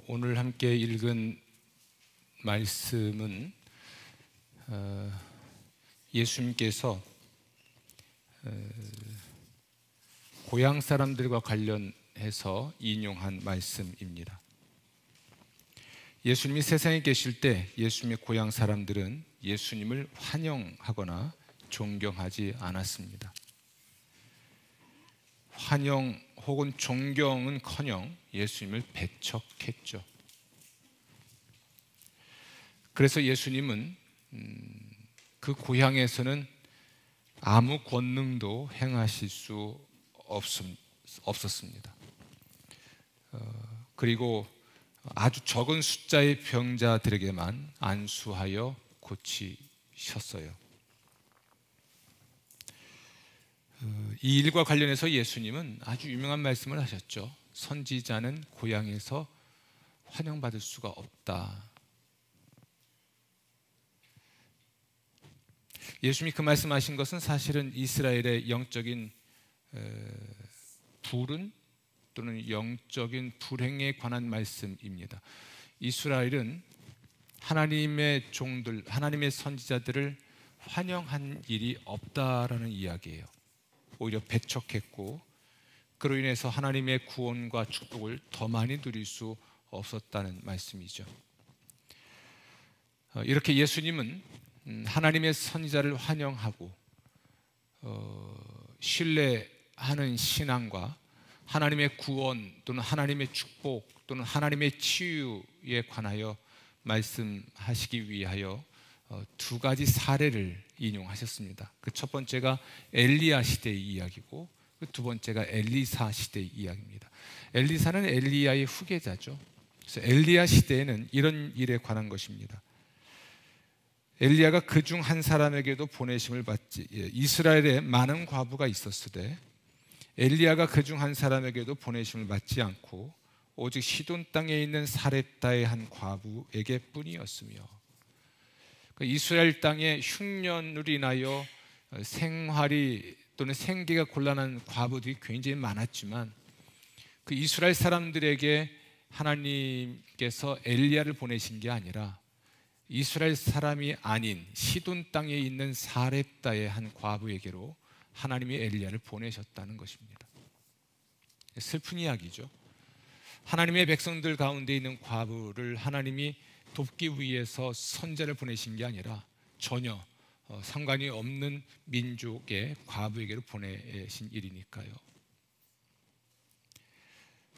오늘 함께 읽은 말씀은 예수님께서 고향 사람들과 관련해서 인용한 말씀입니다. 예수님이 세상에 계실 때 예수님의 고향 사람들은 예수님을 환영하거나 존경하지 않았습니다. 환영 혹은 존경은커녕 예수님을 배척했죠. 그래서 예수님은 그 고향에서는 아무 권능도 행하실 수 없었습니다. 그리고 아주 적은 숫자의 병자들에게만 안수하여 고치셨어요. 이 일과 관련해서 예수님은 아주 유명한 말씀을 하셨죠. 선지자는 고향에서 환영받을 수가 없다. 예수님이 그 말씀하신 것은 사실은 이스라엘의 영적인 불운 또는 영적인 불행에 관한 말씀입니다. 이스라엘은 하나님의 종들, 하나님의 선지자들을 환영한 일이 없다라는 이야기예요. 오히려 배척했고 그로 인해서 하나님의 구원과 축복을 더 많이 누릴 수 없었다는 말씀이죠. 이렇게 예수님은 하나님의 선지자를 환영하고 신뢰하는 신앙과 하나님의 구원 또는 하나님의 축복 또는 하나님의 치유에 관하여 말씀하시기 위하여 두 가지 사례를 인용하셨습니다. 그 첫 번째가 엘리야 시대의 이야기고 그 두 번째가 엘리사 시대의 이야기입니다. 엘리사는 엘리야의 후계자죠. 그래서 엘리야 시대에는 이런 일에 관한 것입니다. 엘리야가 그중 한 사람에게도 보내심을 받지, 이스라엘에 많은 과부가 있었으되 엘리야가 그중 한 사람에게도 보내심을 받지 않고 오직 시돈 땅에 있는 사렙다의 한 과부에게 뿐이었으며, 이스라엘 땅에 흉년으로 인하여 생활이 또는 생계가 곤란한 과부들이 굉장히 많았지만 그 이스라엘 사람들에게 하나님께서 엘리야를 보내신 게 아니라 이스라엘 사람이 아닌 시돈 땅에 있는 사렙다의 한 과부에게로 하나님이 엘리야를 보내셨다는 것입니다. 슬픈 이야기죠. 하나님의 백성들 가운데 있는 과부를 하나님이 돕기 위해서 선지자를 보내신 게 아니라 전혀 상관이 없는 민족의 과부에게로 보내신 일이니까요.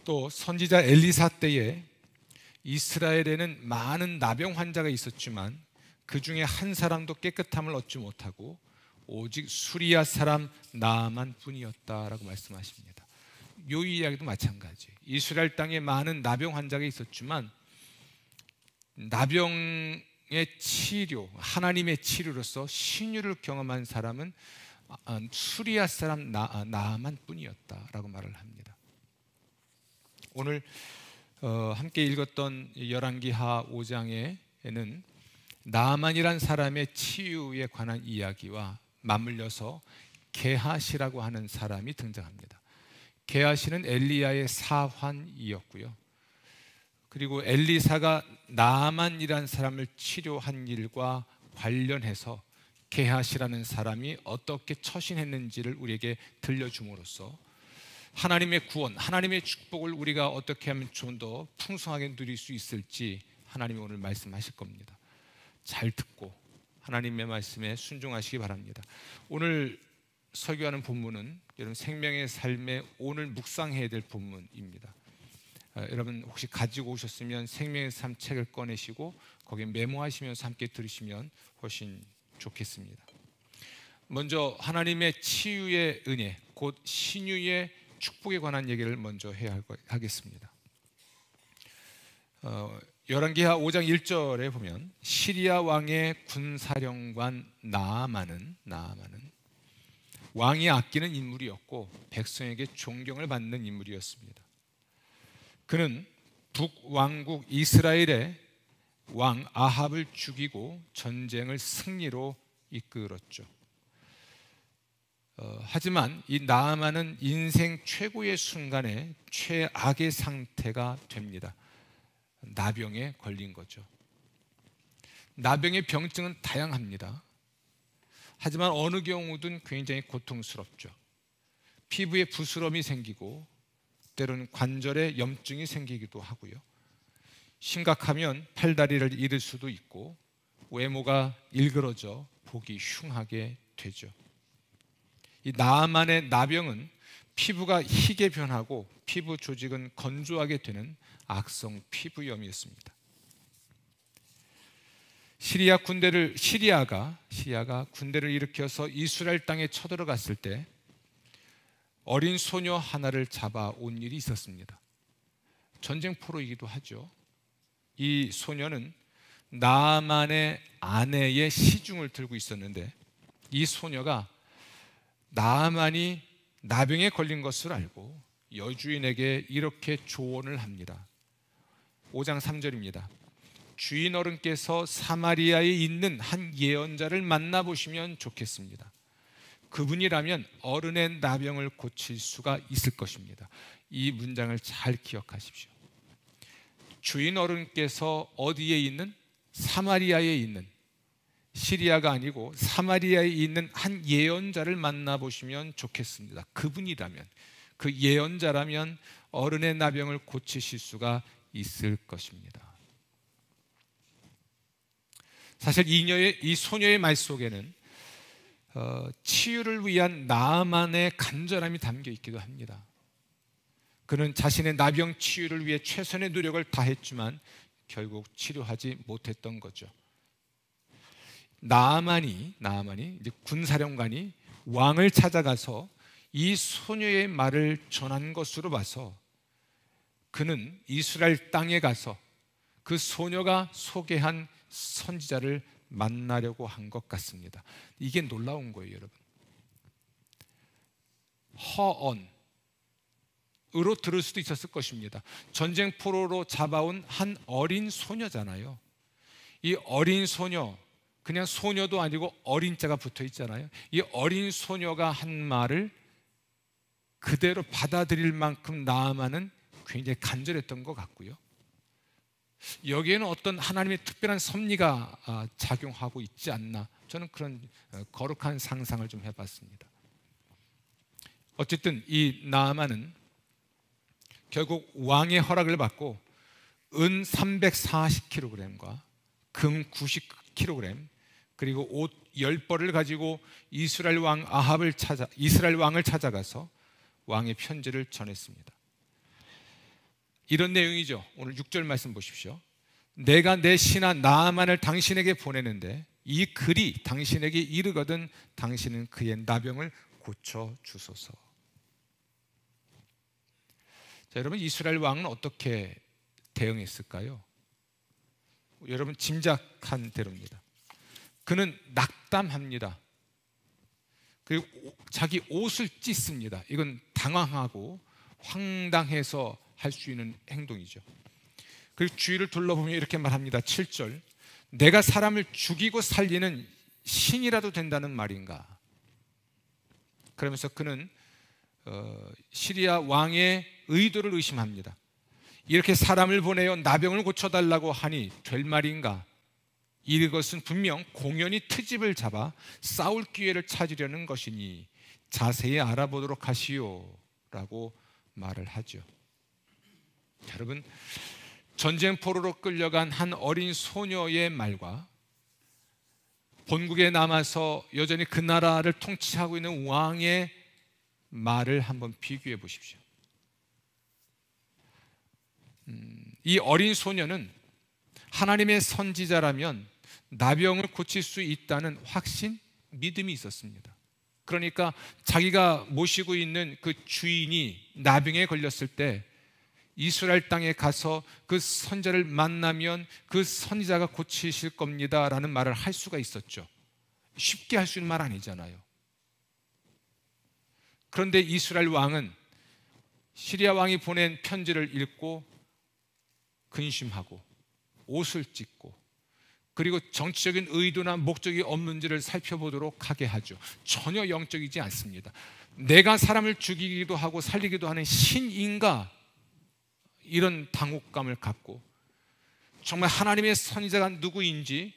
또 선지자 엘리사 때에 이스라엘에는 많은 나병 환자가 있었지만 그 중에 한 사람도 깨끗함을 얻지 못하고 오직 수리아 사람 나아만 뿐이었다라고 말씀하십니다. 이 이야기도 마찬가지예요. 이스라엘 땅에 많은 나병 환자가 있었지만 나병의 치료, 하나님의 치료로서 신유를 경험한 사람은 수리아 사람 나아만 뿐이었다라고 말을 합니다. 오늘 함께 읽었던 열왕기하 5장에는 나아만이란 사람의 치유에 관한 이야기와 맞물려서 게하시라고 하는 사람이 등장합니다. 게하시는 엘리야의 사환이었고요. 그리고 엘리사가 나아만이란 사람을 치료한 일과 관련해서 게하시라는 사람이 어떻게 처신했는지를 우리에게 들려줌으로써 하나님의 구원, 하나님의 축복을 우리가 어떻게 하면 좀 더 풍성하게 누릴 수 있을지 하나님이 오늘 말씀하실 겁니다. 잘 듣고 하나님의 말씀에 순종하시기 바랍니다. 오늘 설교하는 본문은 여러분 생명의 삶에 오늘 묵상해야 될 본문입니다. 여러분 혹시 가지고 오셨으면 생명의 삶 책을 꺼내시고 거기에 메모하시면서 함께 들으시면 훨씬 좋겠습니다. 먼저 하나님의 치유의 은혜, 곧 신유의 축복에 관한 얘기를 먼저 해야 하겠습니다. 열왕기하 5장 1절에 보면 시리아 왕의 군사령관 나아만은 왕이 아끼는 인물이었고 백성에게 존경을 받는 인물이었습니다. 그는 북왕국 이스라엘의 왕 아합을 죽이고 전쟁을 승리로 이끌었죠. 하지만 이 나아만은 인생 최고의 순간에 최악의 상태가 됩니다. 나병에 걸린 거죠. 나병의 병증은 다양합니다. 하지만 어느 경우든 굉장히 고통스럽죠. 피부에 부스럼이 생기고 때로는 관절에 염증이 생기기도 하고요. 심각하면 팔다리를 잃을 수도 있고 외모가 일그러져 보기 흉하게 되죠. 이 나아만의 나병은 피부가 희게 변하고 피부 조직은 건조하게 되는 악성 피부염이었습니다. 시리아가 군대를 일으켜서 이스라엘 땅에 쳐들어갔을 때 어린 소녀 하나를 잡아온 일이 있었습니다. 전쟁포로이기도 하죠. 이 소녀는 나아만의 아내의 시중을 들고 있었는데 이 소녀가 나아만이 나병에 걸린 것을 알고 여주인에게 이렇게 조언을 합니다. 5장 3절입니다. 주인 어른께서 사마리아에 있는 한 예언자를 만나보시면 좋겠습니다. 그분이라면 어른의 나병을 고칠 수가 있을 것입니다. 이 문장을 잘 기억하십시오. 주인 어른께서 어디에 있는? 사마리아에 있는, 시리아가 아니고 사마리아에 있는 한 예언자를 만나보시면 좋겠습니다. 그분이라면, 그 예언자라면 어른의 나병을 고치실 수가 있을 것입니다. 사실 이 소녀의 말 속에는 치유를 위한 나아만의 간절함이 담겨 있기도 합니다. 그는 자신의 나병 치유를 위해 최선의 노력을 다했지만 결국 치료하지 못했던 거죠. 나아만이 이제 군사령관이 왕을 찾아가서 이 소녀의 말을 전한 것으로 봐서 그는 이스라엘 땅에 가서 그 소녀가 소개한 선지자를 만나려고 한 것 같습니다. 이게 놀라운 거예요, 여러분. 허언으로 들을 수도 있었을 것입니다. 전쟁포로로 잡아온 한 어린 소녀잖아요. 이 어린 소녀, 그냥 소녀도 아니고 어린 자가 붙어 있잖아요. 이 어린 소녀가 한 말을 그대로 받아들일 만큼 나아만은 굉장히 간절했던 것 같고요. 여기에는 어떤 하나님의 특별한 섭리가 작용하고 있지 않나, 저는 그런 거룩한 상상을 좀 해봤습니다. 어쨌든 이 나아만은 결국 왕의 허락을 받고 은 340kg과 금 90kg 그리고 옷 10벌을 가지고 이스라엘 왕을 찾아가서 왕의 편지를 전했습니다. 이런 내용이죠. 오늘 6절 말씀 보십시오. 내가 내 신하 나아만을 당신에게 보내는데 이 글이 당신에게 이르거든 당신은 그의 나병을 고쳐 주소서. 자, 여러분, 이스라엘 왕은 어떻게 대응했을까요? 여러분 짐작한 대로입니다. 그는 낙담합니다. 그리고 자기 옷을 찢습니다. 이건 당황하고 황당해서 할 수 있는 행동이죠. 그리고 주위를 둘러보면 이렇게 말합니다. 7절. 내가 사람을 죽이고 살리는 신이라도 된다는 말인가? 그러면서 그는 시리아 왕의 의도를 의심합니다. 이렇게 사람을 보내어 나병을 고쳐달라고 하니 될 말인가? 이것은 분명 공연히 트집을 잡아 싸울 기회를 찾으려는 것이니 자세히 알아보도록 하시오 라고 말을 하죠. 여러분, 전쟁포로로 끌려간 한 어린 소녀의 말과 본국에 남아서 여전히 그 나라를 통치하고 있는 왕의 말을 한번 비교해 보십시오. 이 어린 소녀는 하나님의 선지자라면 나병을 고칠 수 있다는 확신, 믿음이 있었습니다. 그러니까 자기가 모시고 있는 그 주인이 나병에 걸렸을 때 이스라엘 땅에 가서 그 선지자를 만나면 그 선지자가 고치실 겁니다 라는 말을 할 수가 있었죠. 쉽게 할 수 있는 말 아니잖아요. 그런데 이스라엘 왕은 시리아 왕이 보낸 편지를 읽고 근심하고 옷을 찢고 그리고 정치적인 의도나 목적이 없는지를 살펴보도록 하게 하죠. 전혀 영적이지 않습니다. 내가 사람을 죽이기도 하고 살리기도 하는 신인가? 이런 당혹감을 갖고 정말 하나님의 선지자가 누구인지,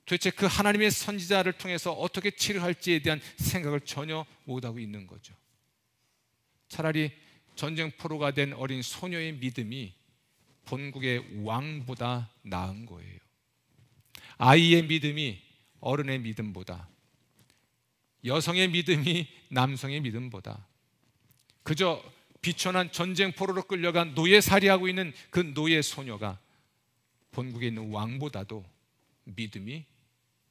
도대체 그 하나님의 선지자를 통해서 어떻게 치료할지에 대한 생각을 전혀 못하고 있는 거죠. 차라리 전쟁포로가 된 어린 소녀의 믿음이 본국의 왕보다 나은 거예요. 아이의 믿음이 어른의 믿음보다, 여성의 믿음이 남성의 믿음보다, 그저 비천한 전쟁포로로 끌려간 노예살이하고 있는 그 노예 소녀가 본국에 있는 왕보다도 믿음이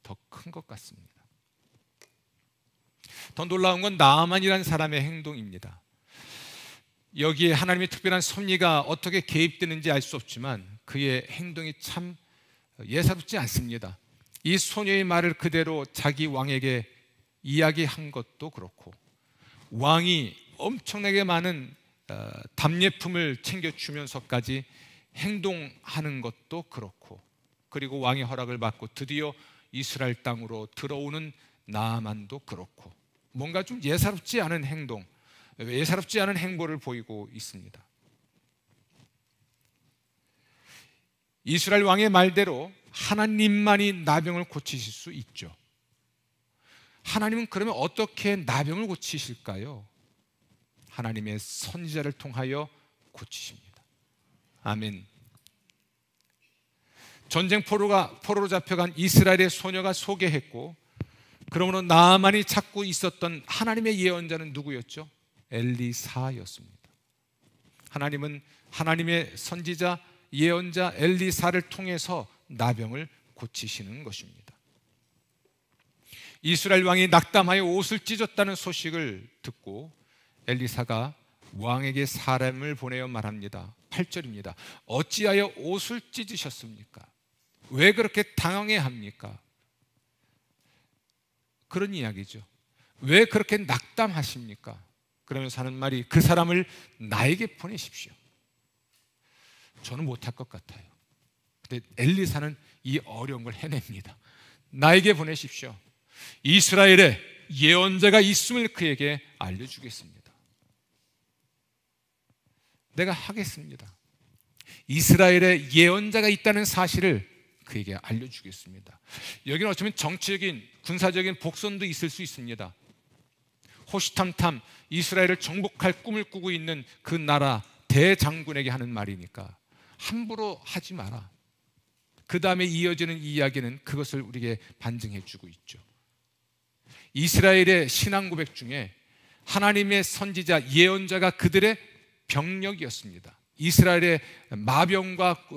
더 큰 것 같습니다. 더 놀라운 건 나아만이라는 사람의 행동입니다. 여기에 하나님의 특별한 섭리가 어떻게 개입되는지 알 수 없지만 그의 행동이 참 예사롭지 않습니다. 이 소녀의 말을 그대로 자기 왕에게 이야기한 것도 그렇고, 왕이 엄청나게 많은 답례품을 챙겨주면서까지 행동하는 것도 그렇고, 그리고 왕의 허락을 받고 드디어 이스라엘 땅으로 들어오는 나아만도 그렇고, 뭔가 좀 예사롭지 않은 행동, 예사롭지 않은 행보를 보이고 있습니다. 이스라엘 왕의 말대로 하나님만이 나병을 고치실 수 있죠. 하나님은 그러면 어떻게 나병을 고치실까요? 하나님의 선지자를 통하여 고치십니다. 아멘. 전쟁 포로로 잡혀간 이스라엘의 소녀가 소개했고, 그러므로 나아만이 찾고 있었던 하나님의 예언자는 누구였죠? 엘리사였습니다. 하나님은 하나님의 선지자 예언자 엘리사를 통해서 나병을 고치시는 것입니다. 이스라엘 왕이 낙담하여 옷을 찢었다는 소식을 듣고 엘리사가 왕에게 사람을 보내어 말합니다. 8절입니다. 어찌하여 옷을 찢으셨습니까? 왜 그렇게 당황해합니까? 그런 이야기죠. 왜 그렇게 낙담하십니까? 그러면서 하는 말이, 그 사람을 나에게 보내십시오. 저는 못할 것 같아요. 근데 엘리사는 이 어려운 걸 해냅니다. 나에게 보내십시오. 이스라엘에 예언자가 있음을 그에게 알려주겠습니다. 내가 하겠습니다. 이스라엘에 예언자가 있다는 사실을 그에게 알려주겠습니다. 여기는 어쩌면 정치적인, 군사적인 복선도 있을 수 있습니다. 호시탐탐 이스라엘을 정복할 꿈을 꾸고 있는 그 나라 대장군에게 하는 말이니까 함부로 하지 마라. 그 다음에 이어지는 이야기는 그것을 우리에게 반증해 주고 있죠. 이스라엘의 신앙 고백 중에 하나님의 선지자 예언자가 그들의 병력이었습니다. 이스라엘의 마병과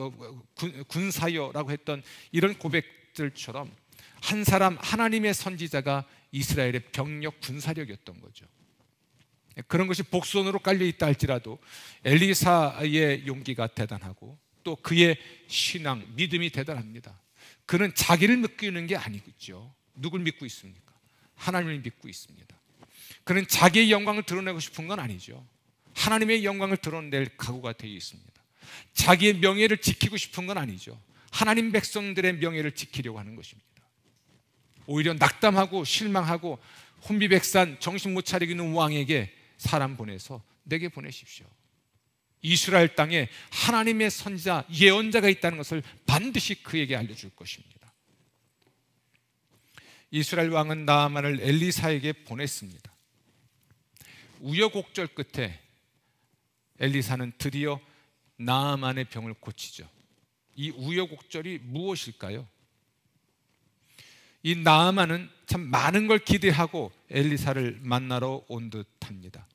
군사여라고 했던 이런 고백들처럼 한 사람 하나님의 선지자가 이스라엘의 병력 군사력이었던 거죠. 그런 것이 복선으로 깔려 있다 할지라도 엘리사의 용기가 대단하고 또 그의 신앙, 믿음이 대단합니다. 그는 자기를 믿고 있는 게 아니겠죠. 누굴 믿고 있습니까? 하나님을 믿고 있습니다. 그는 자기의 영광을 드러내고 싶은 건 아니죠. 하나님의 영광을 드러낼 각오가 되어 있습니다. 자기의 명예를 지키고 싶은 건 아니죠. 하나님 백성들의 명예를 지키려고 하는 것입니다. 오히려 낙담하고 실망하고 혼비백산 정신 못 차리고 있는 왕에게 사람 보내서 내게 보내십시오. 이스라엘 땅에 하나님의 선지자 예언자가 있다는 것을 반드시 그에게 알려줄 것입니다. 이스라엘 왕은 나아만을 엘리사에게 보냈습니다. 우여곡절 끝에 엘리사는 드디어 나아만의 병을 고치죠. 이 우여곡절이 무엇일까요? 이 나아만은 참 많은 걸 기대하고 엘리사를 만나러 온 듯합니다.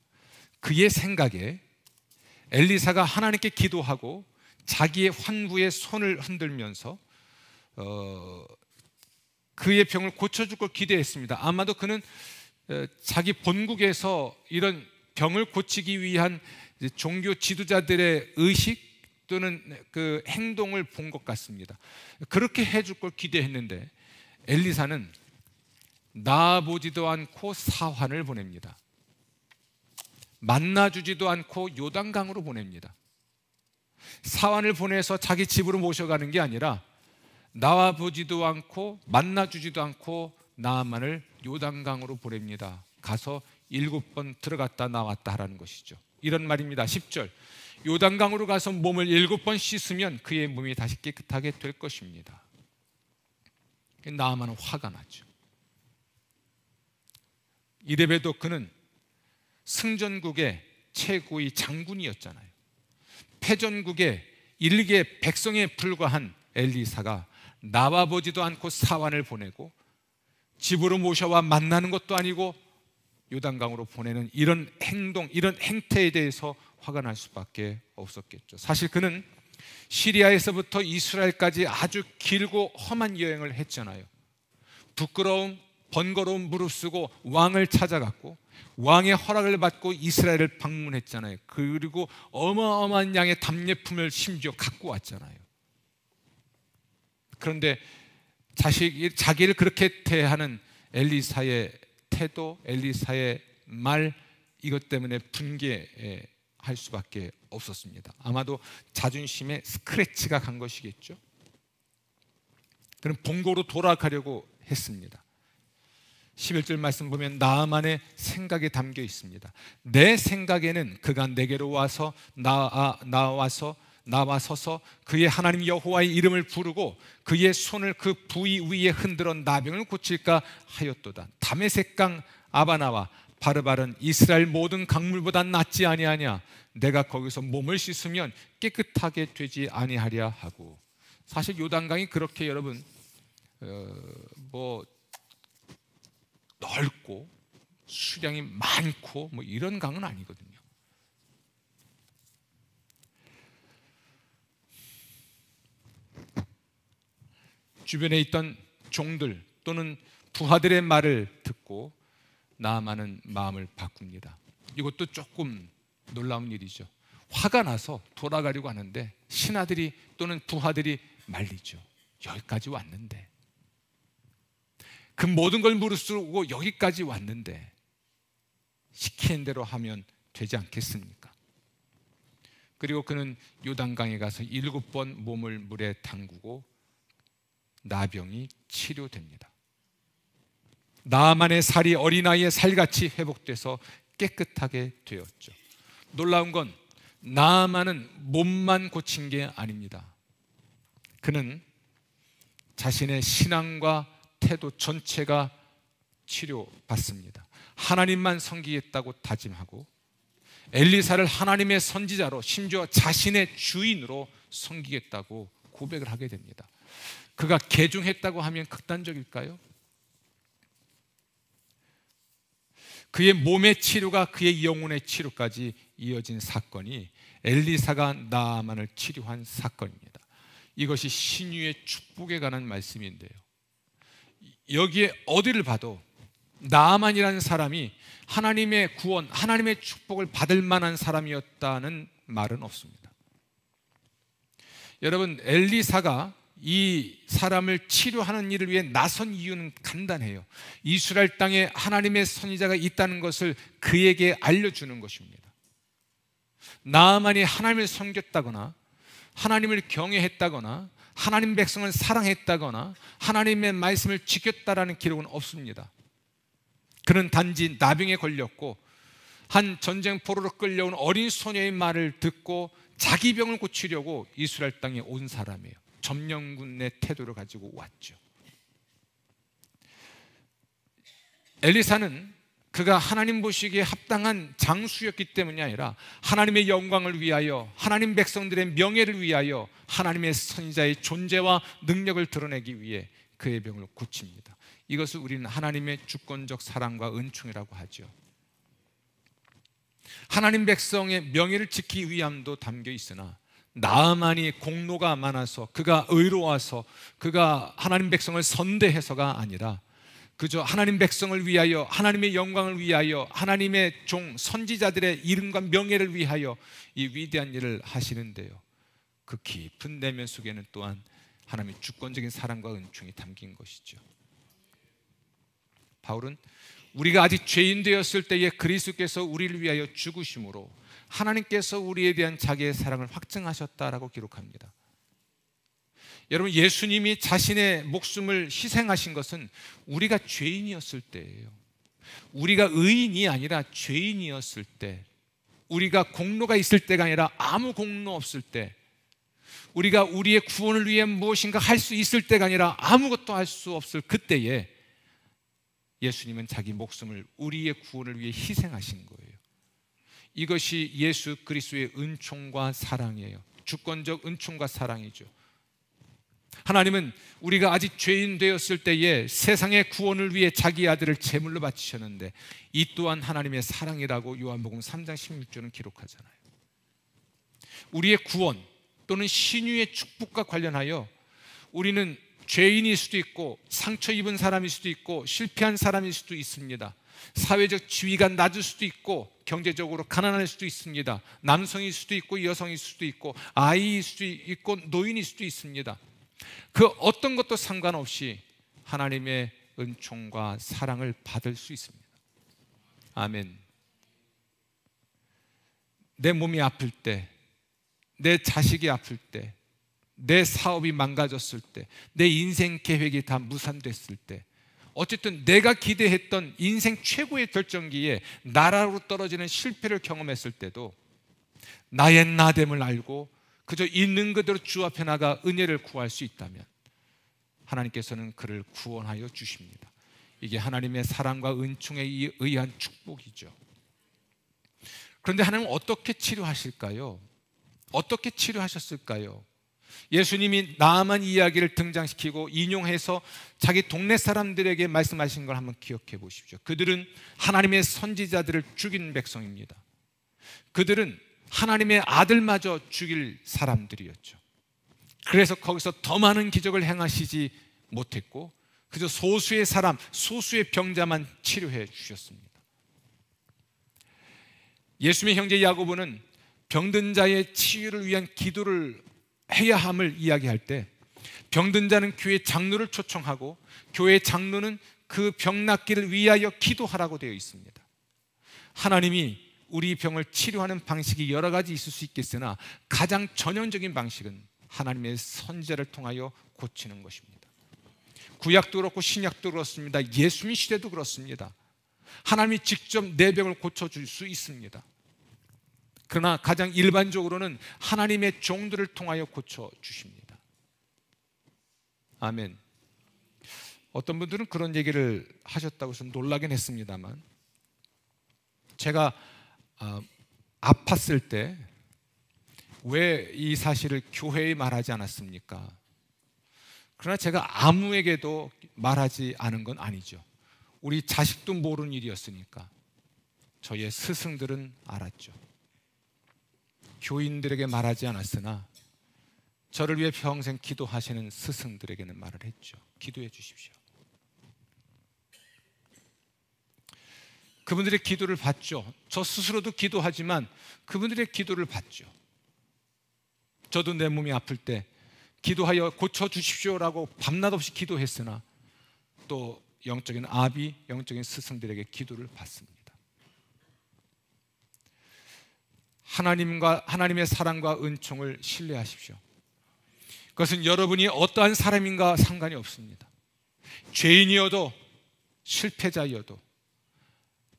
그의 생각에 엘리사가 하나님께 기도하고 자기의 환부에 손을 흔들면서 그의 병을 고쳐줄 걸 기대했습니다. 아마도 그는 자기 본국에서 이런 병을 고치기 위한 종교 지도자들의 의식 또는 그 행동을 본 것 같습니다. 그렇게 해줄 걸 기대했는데 엘리사는 나아보지도 않고 사환을 보냅니다. 만나주지도 않고 요단강으로 보냅니다. 사환을 보내서 자기 집으로 모셔가는 게 아니라 나와보지도 않고 만나주지도 않고 나아만을 요단강으로 보냅니다. 가서 7번 들어갔다 나왔다 하라는 것이죠. 이런 말입니다. 10절 요단강으로 가서 몸을 7번 씻으면 그의 몸이 다시 깨끗하게 될 것입니다. 나아만은 화가 나죠. 이래봬도 그는 승전국의 최고의 장군이었잖아요. 패전국의 일개 백성에 불과한 엘리사가 나와보지도 않고 사환을 보내고 집으로 모셔와 만나는 것도 아니고 요단강으로 보내는 이런 행동, 이런 행태에 대해서 화가 날 수밖에 없었겠죠. 사실 그는 시리아에서부터 이스라엘까지 아주 길고 험한 여행을 했잖아요. 부끄러움, 번거로움 무릅쓰고 왕을 찾아갔고 왕의 허락을 받고 이스라엘을 방문했잖아요. 그리고 어마어마한 양의 답례품을 심지어 갖고 왔잖아요. 그런데 자기를 그렇게 대하는 엘리사의 태도, 엘리사의 말, 이것 때문에 분개할 수밖에 없었습니다. 아마도 자존심에 스크래치가 간 것이겠죠. 그는 본고로 돌아가려고 했습니다. 11절 말씀 보면 나아만의 생각이 담겨 있습니다. 내 생각에는 그가 내게로 와서 나와서서 그의 하나님 여호와의 이름을 부르고 그의 손을 그 부위 위에 흔들어 나병을 고칠까 하였도다. 다메섹강 아바나와 바르바른 이스라엘 모든 강물보다 낫지 아니하냐. 내가 거기서 몸을 씻으면 깨끗하게 되지 아니하랴 하고. 사실 요단강이 그렇게 여러분 넓고 수량이 많고 이런 강은 아니거든요. 주변에 있던 종들 또는 부하들의 말을 듣고 나아만은 마음을 바꿉니다. 이것도 조금 놀라운 일이죠. 화가 나서 돌아가려고 하는데 신하들이 또는 부하들이 말리죠. 여기까지 왔는데, 그 모든 걸 무릅쓰고 여기까지 왔는데 시키는 대로 하면 되지 않겠습니까? 그리고 그는 요단강에 가서 7번 몸을 물에 담그고 나병이 치료됩니다. 나아만의 살이 어린아이의 살같이 회복돼서 깨끗하게 되었죠. 놀라운 건 나아만은 몸만 고친 게 아닙니다. 그는 자신의 신앙과 태도 전체가 치료받습니다. 하나님만 섬기겠다고 다짐하고 엘리사를 하나님의 선지자로, 심지어 자신의 주인으로 섬기겠다고 고백을 하게 됩니다. 그가 개종했다고 하면 극단적일까요? 그의 몸의 치료가 그의 영혼의 치료까지 이어진 사건이 엘리사가 나아만을 치료한 사건입니다. 이것이 신유의 축복에 관한 말씀인데요, 여기에 어디를 봐도 나아만이라는 사람이 하나님의 구원, 하나님의 축복을 받을 만한 사람이었다는 말은 없습니다. 여러분, 엘리사가 이 사람을 치료하는 일을 위해 나선 이유는 간단해요. 이스라엘 땅에 하나님의 선지자가 있다는 것을 그에게 알려주는 것입니다. 나아만이 하나님을 섬겼다거나 하나님을 경외했다거나 하나님 백성을 사랑했다거나 하나님의 말씀을 지켰다라는 기록은 없습니다. 그는 단지 나병에 걸렸고 한 전쟁포로로 끌려온 어린 소녀의 말을 듣고 자기 병을 고치려고 이스라엘 땅에 온 사람이에요. 점령군의 태도를 가지고 왔죠. 엘리사는 그가 하나님 보시기에 합당한 장수였기 때문이 아니라 하나님의 영광을 위하여, 하나님 백성들의 명예를 위하여 하나님의 선지자의 존재와 능력을 드러내기 위해 그의 병을 고칩니다. 이것을 우리는 하나님의 주권적 사랑과 은총이라고 하죠. 하나님 백성의 명예를 지키기 위함도 담겨 있으나 나아만이 공로가 많아서, 그가 의로워서, 그가 하나님 백성을 선대해서가 아니라 그저 하나님 백성을 위하여, 하나님의 영광을 위하여, 하나님의 종 선지자들의 이름과 명예를 위하여 이 위대한 일을 하시는데요, 그 깊은 내면 속에는 또한 하나님의 주권적인 사랑과 은총이 담긴 것이죠. 바울은 우리가 아직 죄인 되었을 때에 그리스도께서 우리를 위하여 죽으심으로 하나님께서 우리에 대한 자기의 사랑을 확증하셨다라고 기록합니다. 여러분, 예수님이 자신의 목숨을 희생하신 것은 우리가 죄인이었을 때예요. 우리가 의인이 아니라 죄인이었을 때 우리가 공로가 있을 때가 아니라 아무 공로 없을 때, 우리가 우리의 구원을 위해 무엇인가 할 수 있을 때가 아니라 아무것도 할 수 없을 그때에 예수님은 자기 목숨을 우리의 구원을 위해 희생하신 거예요. 이것이 예수 그리스도의 은총과 사랑이에요. 주권적 은총과 사랑이죠. 하나님은 우리가 아직 죄인 되었을 때에 세상의 구원을 위해 자기 아들을 제물로 바치셨는데, 이 또한 하나님의 사랑이라고 요한복음 3장 16절은 기록하잖아요. 우리의 구원 또는 신유의 축복과 관련하여 우리는 죄인일 수도 있고 상처 입은 사람일 수도 있고 실패한 사람일 수도 있습니다. 사회적 지위가 낮을 수도 있고 경제적으로 가난할 수도 있습니다. 남성일 수도 있고 여성일 수도 있고 아이일 수도 있고 노인일 수도 있습니다. 그 어떤 것도 상관없이 하나님의 은총과 사랑을 받을 수 있습니다. 아멘. 내 몸이 아플 때, 내 자식이 아플 때, 내 사업이 망가졌을 때, 내 인생 계획이 다 무산됐을 때, 어쨌든 내가 기대했던 인생 최고의 결정기에 나락으로 떨어지는 실패를 경험했을 때도 나의 나됨을 알고 그저 있는 그대로 주 앞에 나가 은혜를 구할 수 있다면 하나님께서는 그를 구원하여 주십니다. 이게 하나님의 사랑과 은총에 의한 축복이죠. 그런데 하나님은 어떻게 치료하실까요? 어떻게 치료하셨을까요? 예수님이 나아만 이야기를 등장시키고 인용해서 자기 동네 사람들에게 말씀하신 걸 한번 기억해 보십시오. 그들은 하나님의 선지자들을 죽인 백성입니다. 그들은 하나님의 아들마저 죽일 사람들이었죠. 그래서 거기서 더 많은 기적을 행하시지 못했고 그저 소수의 사람, 소수의 병자만 치료해 주셨습니다. 예수님의 형제 야고보는 병든 자의 치유를 위한 기도를 해야 함을 이야기할 때 병든 자는 교회 장로를 초청하고 교회 장로는 그 병 낫기를 위하여 기도하라고 되어 있습니다. 하나님이 우리 병을 치료하는 방식이 여러 가지 있을 수 있겠으나 가장 전형적인 방식은 하나님의 선지자를 통하여 고치는 것입니다. 구약도 그렇고 신약도 그렇습니다. 예수님 시대도 그렇습니다. 하나님이 직접 내 병을 고쳐줄 수 있습니다. 그러나 가장 일반적으로는 하나님의 종들을 통하여 고쳐주십니다. 아멘. 어떤 분들은 그런 얘기를 하셨다고 해서 놀라긴 했습니다만, 제가 아팠을 때 왜 이 사실을 교회에 말하지 않았습니까? 그러나 제가 아무에게도 말하지 않은 건 아니죠. 우리 자식도 모르는 일이었으니까 저의 스승들은 알았죠. 교인들에게 말하지 않았으나 저를 위해 평생 기도하시는 스승들에게는 말을 했죠. 기도해 주십시오. 그분들의 기도를 받죠. 저 스스로도 기도하지만 그분들의 기도를 받죠. 저도 내 몸이 아플 때 기도하여 고쳐주십시오라고 밤낮 없이 기도했으나 또 영적인 아비, 영적인 스승들에게 기도를 받습니다. 하나님의 사랑과 은총을 신뢰하십시오. 그것은 여러분이 어떠한 사람인가 상관이 없습니다. 죄인이어도 실패자이어도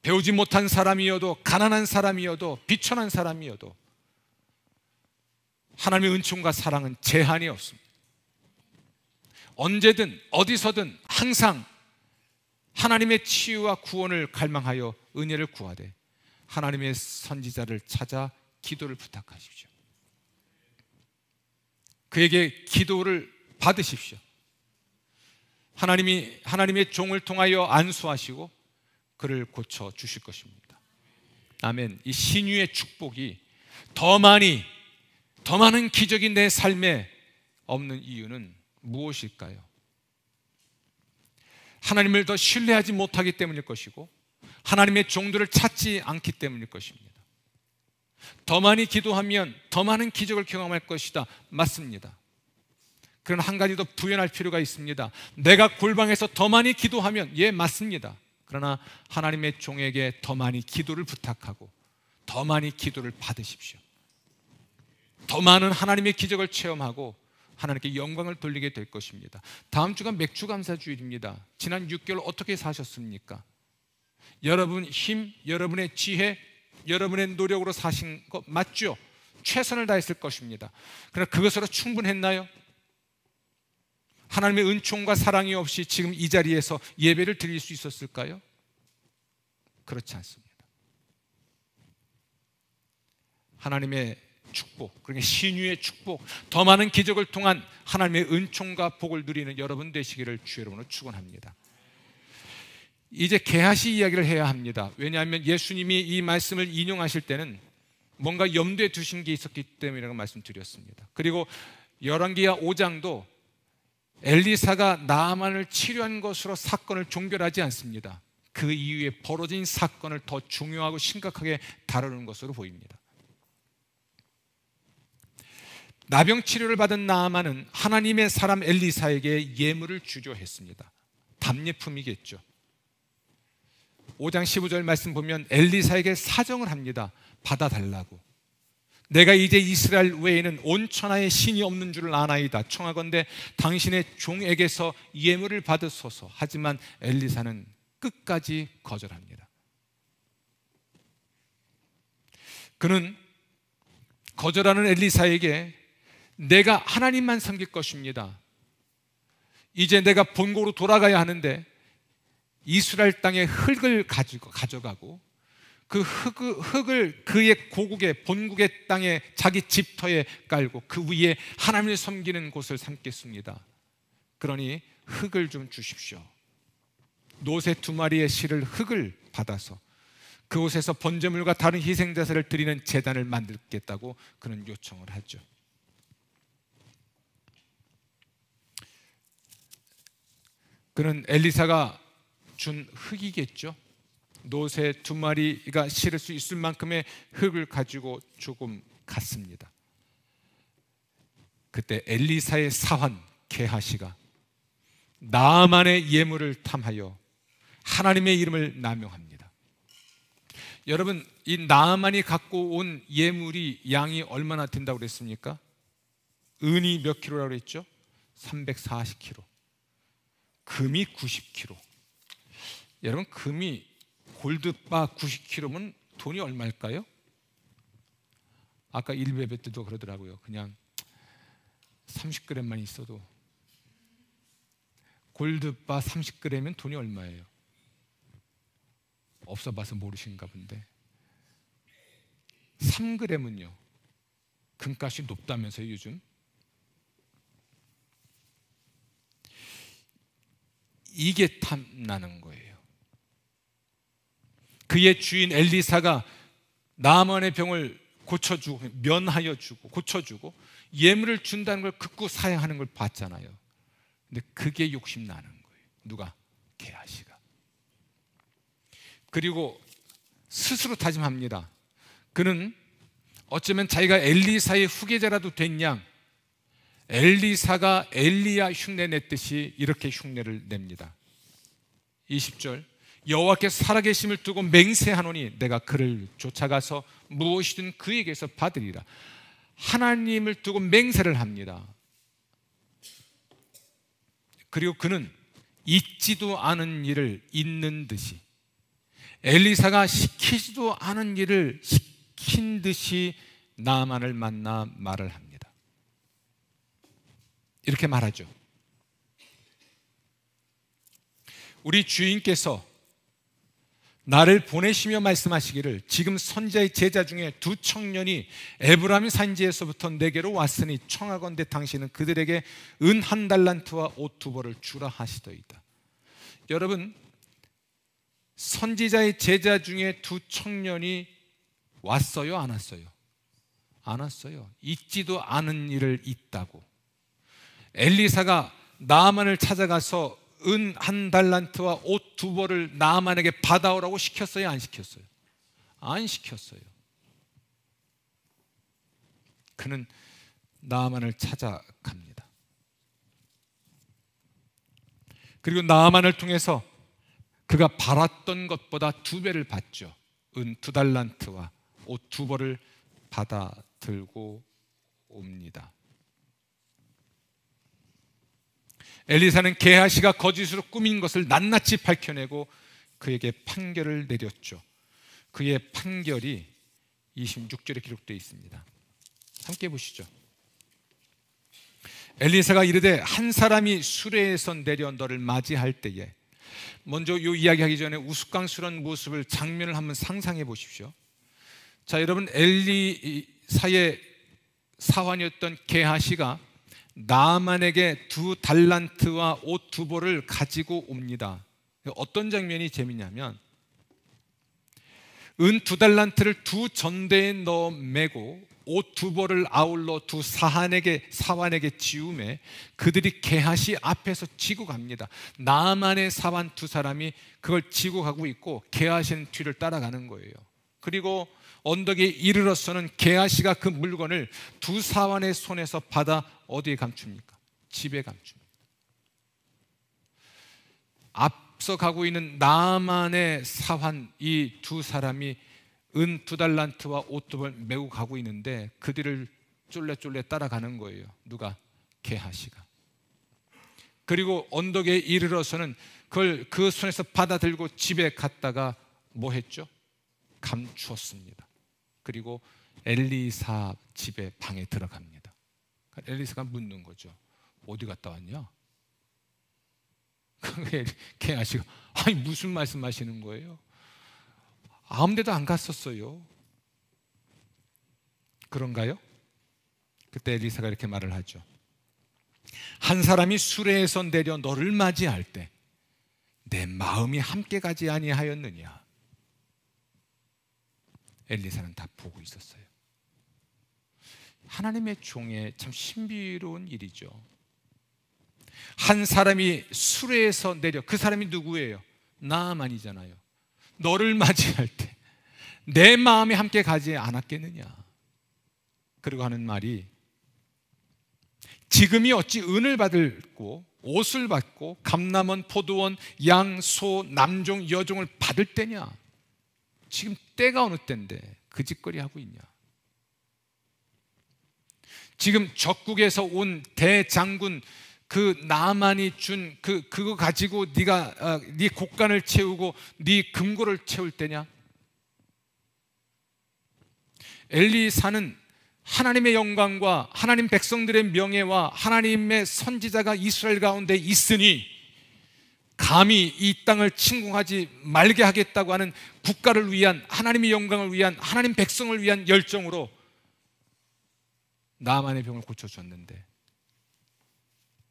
배우지 못한 사람이어도 가난한 사람이어도 비천한 사람이어도 하나님의 은총과 사랑은 제한이 없습니다. 언제든 어디서든 항상 하나님의 치유와 구원을 갈망하여 은혜를 구하되 하나님의 선지자를 찾아 기도를 부탁하십시오. 그에게 기도를 받으십시오. 하나님이 하나님의 종을 통하여 안수하시고 그를 고쳐 주실 것입니다. 아멘. 이 신유의 축복이 더 많은 기적이 내 삶에 없는 이유는 무엇일까요? 하나님을 더 신뢰하지 못하기 때문일 것이고 하나님의 종들을 찾지 않기 때문일 것입니다. 더 많이 기도하면 더 많은 기적을 경험할 것이다. 맞습니다. 그러나 한 가지 더 부연할 필요가 있습니다. 내가 골방에서 더 많이 기도하면 맞습니다. 그러나 하나님의 종에게 더 많이 기도를 부탁하고 더 많이 기도를 받으십시오. 더 많은 하나님의 기적을 체험하고 하나님께 영광을 돌리게 될 것입니다. 다음 주가 맥주감사주일입니다. 지난 6개월 어떻게 사셨습니까? 여러분 힘, 여러분의 지혜 여러분의 노력으로 사신 거 맞죠? 최선을 다했을 것입니다. 그러나 그것으로 충분했나요? 하나님의 은총과 사랑이 없이 지금 이 자리에서 예배를 드릴 수 있었을까요? 그렇지 않습니다. 하나님의 축복, 그러니까 신유의 축복, 더 많은 기적을 통한 하나님의 은총과 복을 누리는 여러분 되시기를 주의 이름으로 축원합니다. 이제 게하시 이야기를 해야 합니다. 왜냐하면 예수님이 이 말씀을 인용하실 때는 뭔가 염두에 두신 게 있었기 때문이라고 말씀드렸습니다. 그리고 열왕기하 5장도 엘리사가 나아만을 치료한 것으로 사건을 종결하지 않습니다. 그 이후에 벌어진 사건을 더 중요하고 심각하게 다루는 것으로 보입니다. 나병 치료를 받은 나아만은 하나님의 사람 엘리사에게 예물을 주려 했습니다. 답례품이겠죠. 5장 15절 말씀 보면 엘리사에게 사정을 합니다. 받아달라고. 내가 이제 이스라엘 외에는 온 천하에 신이 없는 줄을 아나이다. 청하건대 당신의 종에게서 예물을 받으소서. 하지만 엘리사는 끝까지 거절합니다. 그는 거절하는 엘리사에게 내가 하나님만 섬길 것입니다. 이제 내가 본고로 돌아가야 하는데 이스라엘 땅의 흙을 가져가고 그 흙을 그의 고국의 본국의 땅에 자기 집터에 깔고 그 위에 하나님을 섬기는 곳을 삼겠습니다. 그러니 흙을 좀 주십시오. 노새 2마리의 실을 흙을 받아서 그곳에서 번제물과 다른 희생자세를 드리는 제단을 만들겠다고 그는 요청을 하죠. 그는 엘리사가 준 흙이겠죠. 노새 2마리가 실을 수 있을 만큼의 흙을 가지고 조금 갔습니다. 그때 엘리사의 사환 게하시가 나아만의 예물을 탐하여 하나님의 이름을 남용합니다. 여러분, 이 나아만이 갖고 온 예물이 양이 얼마나 된다고 그랬습니까? 은이 몇 킬로라고 그랬죠? 340kg. 금이 90kg. 여러분, 금이 골드바 90kg면 돈이 얼마일까요? 아까 일베베 때도 그러더라고요. 그냥 30g만 있어도 골드바 30g이면 돈이 얼마예요? 없어 봐서 모르신가 본데 3g은요 금값이 높다면서요 요즘? 이게 탐나는 거예요. 그의 주인 엘리사가 나아만의 병을 고쳐주고 면하여 주고 고쳐주고 예물을 준다는 걸 극구 사양하는 걸 봤잖아요. 근데 그게 욕심나는 거예요. 누가? 게하시가. 그리고 스스로 다짐합니다. 그는 어쩌면 자기가 엘리사의 후계자라도 된 양 엘리사가 엘리야 흉내 냈듯이 이렇게 흉내를 냅니다. 20절 여호와께서 살아계심을 두고 맹세하노니 내가 그를 쫓아가서 무엇이든 그에게서 받으리라. 하나님을 두고 맹세를 합니다. 그리고 그는 있지도 않은 일을 있는 듯이 엘리사가 시키지도 않은 일을 시킨 듯이 나아만을 만나 말을 합니다. 이렇게 말하죠. 우리 주인께서 나를 보내시며 말씀하시기를 지금 선지자의 제자 중에 2 청년이 에브라임 산지에서부터 내게로 왔으니 청하건대 당신은 그들에게 은 1달란트와 옷 2벌을 주라 하시더이다. 여러분, 선지자의 제자 중에 2 청년이 왔어요? 안 왔어요? 안 왔어요. 있지도 않은 일을 있다고. 엘리사가 나아만을 찾아가서 은 1달란트와 옷 2벌을 나아만에게 받아오라고 시켰어요? 안 시켰어요? 안 시켰어요. 그는 나아만을 찾아갑니다. 그리고 나아만을 통해서 그가 바랐던 것보다 2배를 받죠. 은 2달란트와 옷 2벌을 받아 들고 옵니다. 엘리사는 게하시가 거짓으로 꾸민 것을 낱낱이 밝혀내고 그에게 판결을 내렸죠. 그의 판결이 26절에 기록되어 있습니다. 함께 보시죠. 엘리사가 이르되 한 사람이 수레에서 내려 너를 맞이할 때에, 먼저 이 이야기하기 전에 우스꽝스러운 모습을, 장면을 한번 상상해 보십시오. 자, 여러분, 엘리사의 사환이었던 게하시가 나아만에게 2달란트와 옷 2벌을 가지고 옵니다. 어떤 장면이 재미냐면, 은 2달란트를 2전대에 넣어 메고 옷 2벌을 아울러 2사환에게 지우매 그들이 게하시 앞에서 지고 갑니다. 나아만의 사환 2사람이 그걸 지고 가고 있고 게하시는 뒤를 따라가는 거예요. 그리고 언덕에 이르러서는 게하시가 그 물건을 2사환의 손에서 받아 어디에 감춥니까? 집에 감춥니다. 앞서 가고 있는 나아만의 사환, 이 2사람이 은 2달란트와 옷 2벌 메고 가고 있는데 그들을 쫄래쫄래 따라가는 거예요. 누가? 게하시가. 그리고 언덕에 이르러서는 그걸 그 손에서 받아 들고 집에 갔다가 뭐 했죠? 감추었습니다. 그리고 엘리사 집에 방에 들어갑니다. 엘리사가 묻는 거죠. 어디 갔다 왔냐? 게하시가 아니 무슨 말씀하시는 거예요? 아무 데도 안 갔었어요. 그런가요? 그때 엘리사가 이렇게 말을 하죠. 한 사람이 수레에서 내려 너를 맞이할 때 내 마음이 함께 가지 아니하였느냐? 엘리사는 다 보고 있었어요. 하나님의 종의 참 신비로운 일이죠. 한 사람이 수레에서 내려, 그 사람이 누구예요? 나아만이잖아요. 너를 맞이할 때 내 마음이 함께 가지 않았겠느냐? 그리고 하는 말이, 지금이 어찌 은을 받고 옷을 받고 감남원, 포도원, 양, 소, 남종, 여종을 받을 때냐? 지금 때가 어느 때인데 그 짓거리 하고 있냐? 지금 적국에서 온 대장군 그 나아만이 준 그거 가지고 네가 네 곡간을 채우고 네 금고를 채울 때냐? 엘리사는 하나님의 영광과 하나님 백성들의 명예와 하나님의 선지자가 이스라엘 가운데 있으니 감히 이 땅을 침공하지 말게 하겠다고 하는 국가를 위한, 하나님의 영광을 위한, 하나님 백성을 위한 열정으로 나아만의 병을 고쳐줬는데,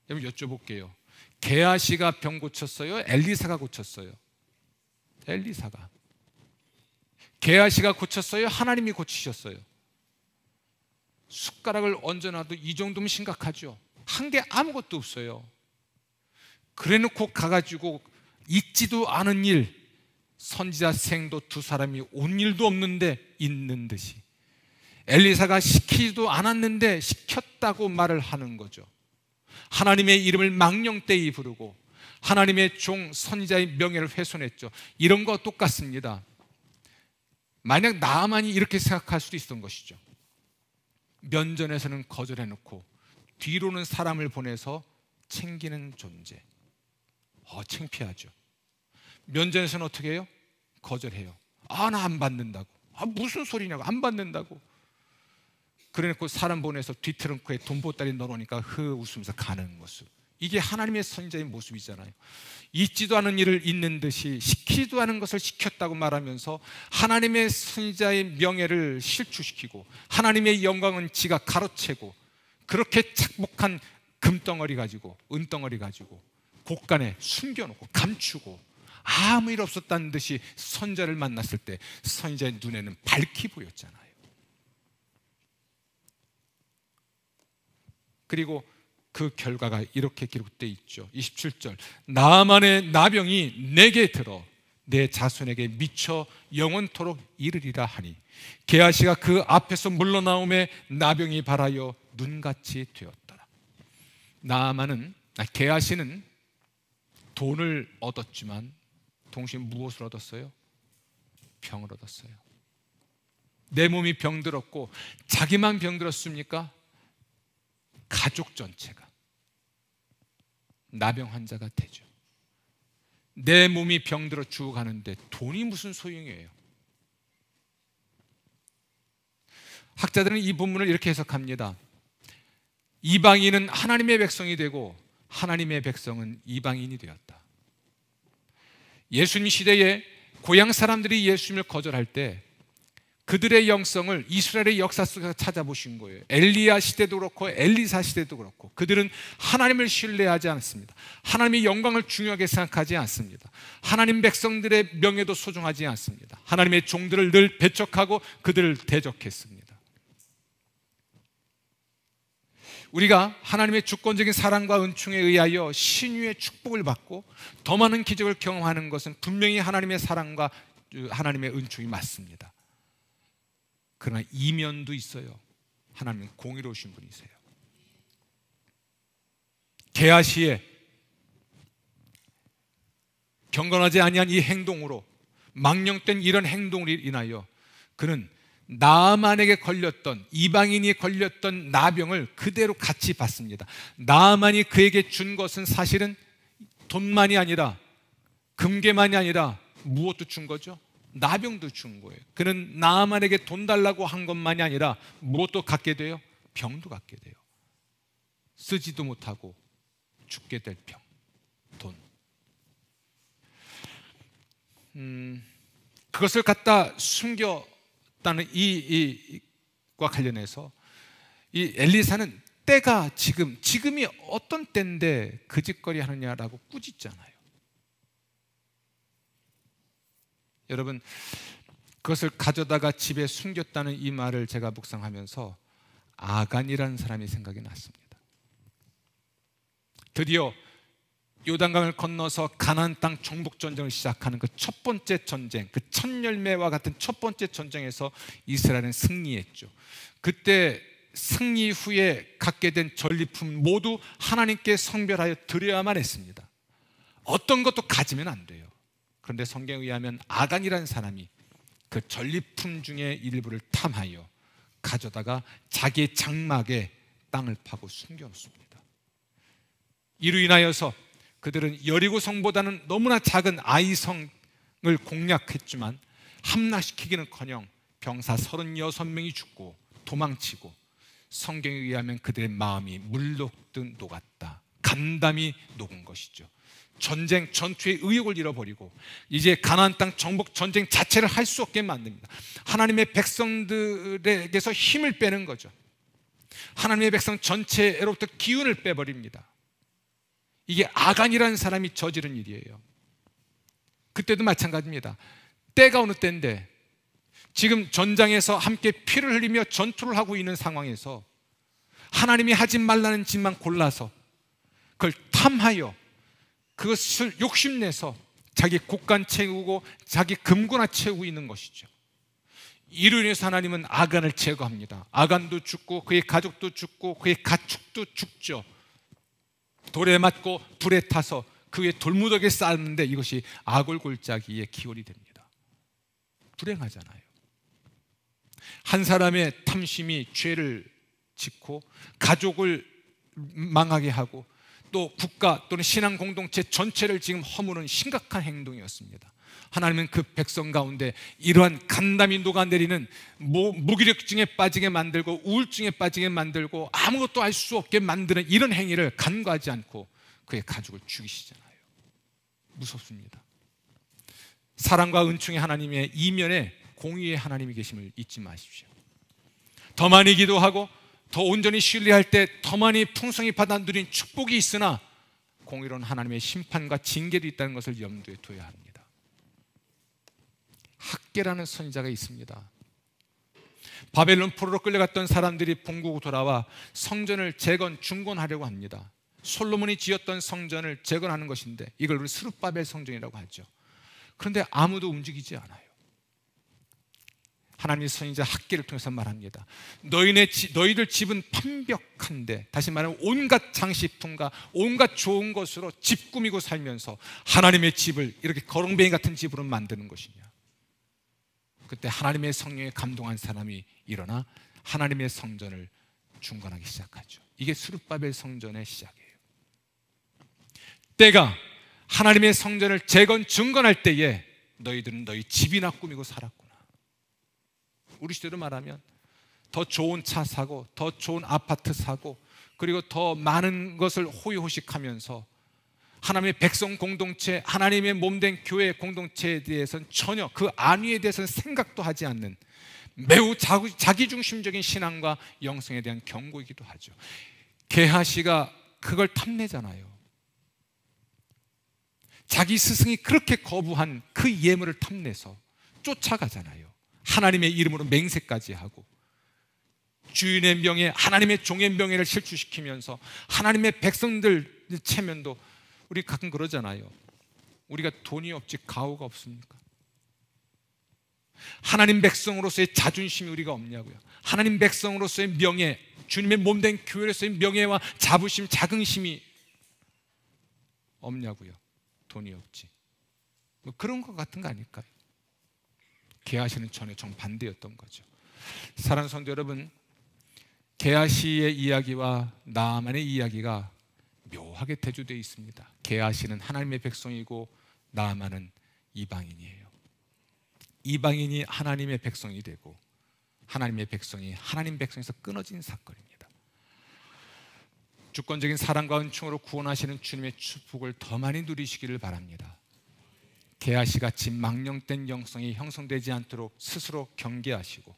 여러분 여쭤볼게요. 게하시가 병 고쳤어요? 엘리사가 고쳤어요? 엘리사가. 게하시가 고쳤어요? 하나님이 고치셨어요? 숟가락을 얹어놔도 이 정도면 심각하죠. 한 게 아무것도 없어요. 그래놓고 가가지고 있지도 않은 일, 선지자 생도 2사람이 온 일도 없는데 있는 듯이, 엘리사가 시키지도 않았는데 시켰다고 말을 하는 거죠. 하나님의 이름을 망령되이 부르고 하나님의 종 선지자의 명예를 훼손했죠. 이런 거 똑같습니다. 만약 나아만이 이렇게 생각할 수도 있었던 것이죠. 면전에서는 거절해놓고 뒤로는 사람을 보내서 챙기는 존재. 창피하죠. 면전에서는 어떻게 해요? 거절해요. 나 안 받는다고. 무슨 소리냐고. 안 받는다고. 그래놓고 사람 보내서 뒤트렁크에 돈 보따리 넣어놓으니까 웃으면서 가는 모습. 이게 하나님의 선지자의 모습이잖아요. 있지도 않은 일을 있는 듯이 시키지도 않은 것을 시켰다고 말하면서 하나님의 선지자의 명예를 실추시키고 하나님의 영광은 지가 가로채고, 그렇게 착복한 금덩어리 가지고, 은덩어리 가지고 곡간에 숨겨놓고 감추고 아무 일 없었다는 듯이 선지자를 만났을 때 선지자의 눈에는 밝히 보였잖아요. 그리고 그 결과가 이렇게 기록되어 있죠. 27절, 나아만의 나병이 내게 들어 내 자손에게 미쳐 영원토록 이르리라 하니 게하시가 그 앞에서 물러나오매 나병이 발하여 눈같이 되었더라. 게하시는 돈을 얻었지만 동시에 무엇을 얻었어요? 병을 얻었어요. 내 몸이 병들었고 자기만 병들었습니까? 가족 전체가 나병 환자가 되죠. 내 몸이 병들어 죽어가는데 돈이 무슨 소용이에요? 학자들은 이 본문을 이렇게 해석합니다. 이방인은 하나님의 백성이 되고 하나님의 백성은 이방인이 되었다. 예수님 시대에 고향 사람들이 예수님을 거절할 때 그들의 영성을 이스라엘의 역사 속에서 찾아보신 거예요. 엘리야 시대도 그렇고 엘리사 시대도 그렇고 그들은 하나님을 신뢰하지 않습니다. 하나님의 영광을 중요하게 생각하지 않습니다. 하나님 백성들의 명예도 소중하지 않습니다. 하나님의 종들을 늘 배척하고 그들을 대적했습니다. 우리가 하나님의 주권적인 사랑과 은총에 의하여 신유의 축복을 받고 더 많은 기적을 경험하는 것은 분명히 하나님의 사랑과 하나님의 은총이 맞습니다. 그러나 이면도 있어요. 하나님은 공의로우신 분이세요. 게하시에 경건하지 아니한 이 행동으로 망령된 이런 행동으로 인하여 그는 나아만에게 걸렸던 이방인이 걸렸던 나병을 그대로 같이 받습니다. 나아만이 그에게 준 것은 사실은 돈만이 아니라 금괴만이 아니라 무엇도 준 거죠? 나병도 준 거예요. 그는 나아만에게 돈 달라고 한 것만이 아니라 무엇도 갖게 돼요? 병도 갖게 돼요. 쓰지도 못하고 죽게 될 병, 돈. 그것을 갖다 숨겼다는 이과 관련해서 이 엘리사는 때가 지금이 어떤 때인데 그 짓거리 하느냐라고 꾸짖잖아요. 여러분, 그것을 가져다가 집에 숨겼다는 이 말을 제가 묵상하면서 아간이라는 사람이 생각이 났습니다. 드디어 요단강을 건너서 가나안 땅 정복 전쟁을 시작하는 그 첫 번째 전쟁, 그 첫 열매와 같은 첫 번째 전쟁에서 이스라엘은 승리했죠. 그때 승리 후에 갖게 된 전리품 모두 하나님께 성별하여 드려야만 했습니다. 어떤 것도 가지면 안 돼요. 그런데 성경에 의하면 아간이라는 사람이 그 전리품 중에 일부를 탐하여 가져다가 자기의 장막에 땅을 파고 숨겨놓습니다. 이로 인하여서 그들은 여리고 성보다는 너무나 작은 아이성을 공략했지만 함락시키기는커녕 병사 36명이 죽고 도망치고 성경에 의하면 그들의 마음이 물 녹듯 녹았다. 간담이 녹은 것이죠. 전투의 의욕을 잃어버리고 이제 가나안 땅 정복 전쟁 자체를 할 수 없게 만듭니다. 하나님의 백성들에게서 힘을 빼는 거죠. 하나님의 백성 전체로부터 기운을 빼버립니다. 이게 아간이라는 사람이 저지른 일이에요. 그때도 마찬가지입니다. 때가 어느 때인데 지금 전장에서 함께 피를 흘리며 전투를 하고 있는 상황에서 하나님이 하지 말라는 짓만 골라서 그걸 탐하여 그것을 욕심내서 자기 곡간 채우고 자기 금고나 채우고 있는 것이죠. 이로 인해서 하나님은 아간을 제거합니다. 아간도 죽고 그의 가족도 죽고 그의 가축도 죽죠. 돌에 맞고 불에 타서 그 위에 돌무더기에 쌓았는데 이것이 아골골짜기의 기원이 됩니다. 불행하잖아요. 한 사람의 탐심이 죄를 짓고 가족을 망하게 하고 또 국가 또는 신앙 공동체 전체를 지금 허무는 심각한 행동이었습니다. 하나님은 그 백성 가운데 이러한 간담이 녹아내리는 무기력증에 빠지게 만들고 우울증에 빠지게 만들고 아무것도 알 수 없게 만드는 이런 행위를 간과하지 않고 그의 가족을 죽이시잖아요. 무섭습니다. 사랑과 은총의 하나님의 이면에 공의의 하나님이 계심을 잊지 마십시오. 더 많이 기도하고 더 온전히 신뢰할 때 더 많이 풍성히 받아 누린 축복이 있으나 공의로운 하나님의 심판과 징계도 있다는 것을 염두에 둬야 합니다. 학개라는 선지자가 있습니다. 바벨론 포로로 끌려갔던 사람들이 본국으로 돌아와 성전을 중건하려고 합니다. 솔로몬이 지었던 성전을 재건하는 것인데 이걸 우리 스룹바벨 성전이라고 하죠. 그런데 아무도 움직이지 않아요. 하나님의 선지자 학개를 통해서 말합니다. 너희들 집은 판벽한데, 다시 말하면 온갖 장식품과 온갖 좋은 것으로 집 꾸미고 살면서 하나님의 집을 이렇게 거렁뱅이 같은 집으로 만드는 것이냐. 그때 하나님의 성령에 감동한 사람이 일어나 하나님의 성전을 중건하기 시작하죠. 이게 스룹바벨 성전의 시작이에요. 때가 하나님의 성전을 중건할 때에 너희들은 너희 집이나 꾸미고 살았구나. 우리 시대로 말하면 더 좋은 차 사고, 더 좋은 아파트 사고, 그리고 더 많은 것을 호의호식하면서 하나님의 백성 공동체, 하나님의 몸된 교회 공동체에 대해서는 전혀 그 안위에 대해서는 생각도 하지 않는 매우 자기중심적인 신앙과 영성에 대한 경고이기도 하죠. 게하시가 그걸 탐내잖아요. 자기 스승이 그렇게 거부한 그 예물을 탐내서 쫓아가잖아요. 하나님의 이름으로 맹세까지 하고 주인의 명예, 하나님의 종의 명예를 실추시키면서 하나님의 백성들 체면도, 우리 가끔 그러잖아요. 우리가 돈이 없지 가오가 없습니까? 하나님 백성으로서의 자존심이 우리가 없냐고요. 하나님 백성으로서의 명예, 주님의 몸된 교회로서의 명예와 자부심, 자긍심이 없냐고요. 돈이 없지. 뭐 그런 것 같은 거 아닐까요? 게하시는 전혀 정반대였던 거죠. 사랑하는 성도 여러분, 게하시의 이야기와 나아만의 이야기가 묘하게 대조되어 있습니다. 게하시는 하나님의 백성이고 나아만은 이방인이에요. 이방인이 하나님의 백성이 되고 하나님의 백성이 하나님 백성에서 끊어진 사건입니다. 주권적인 사랑과 은총으로 구원하시는 주님의 축복을 더 많이 누리시기를 바랍니다. 게하시같이 망령된 영성이 형성되지 않도록 스스로 경계하시고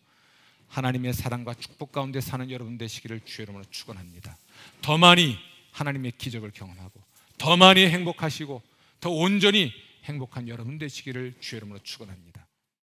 하나님의 사랑과 축복 가운데 사는 여러분 되시기를 주의 이름으로 축원합니다. 더 많이 하나님의 기적을 경험하고 더 많이 행복하시고 더 온전히 행복한 여러분 되시기를 주의 이름으로 축원합니다.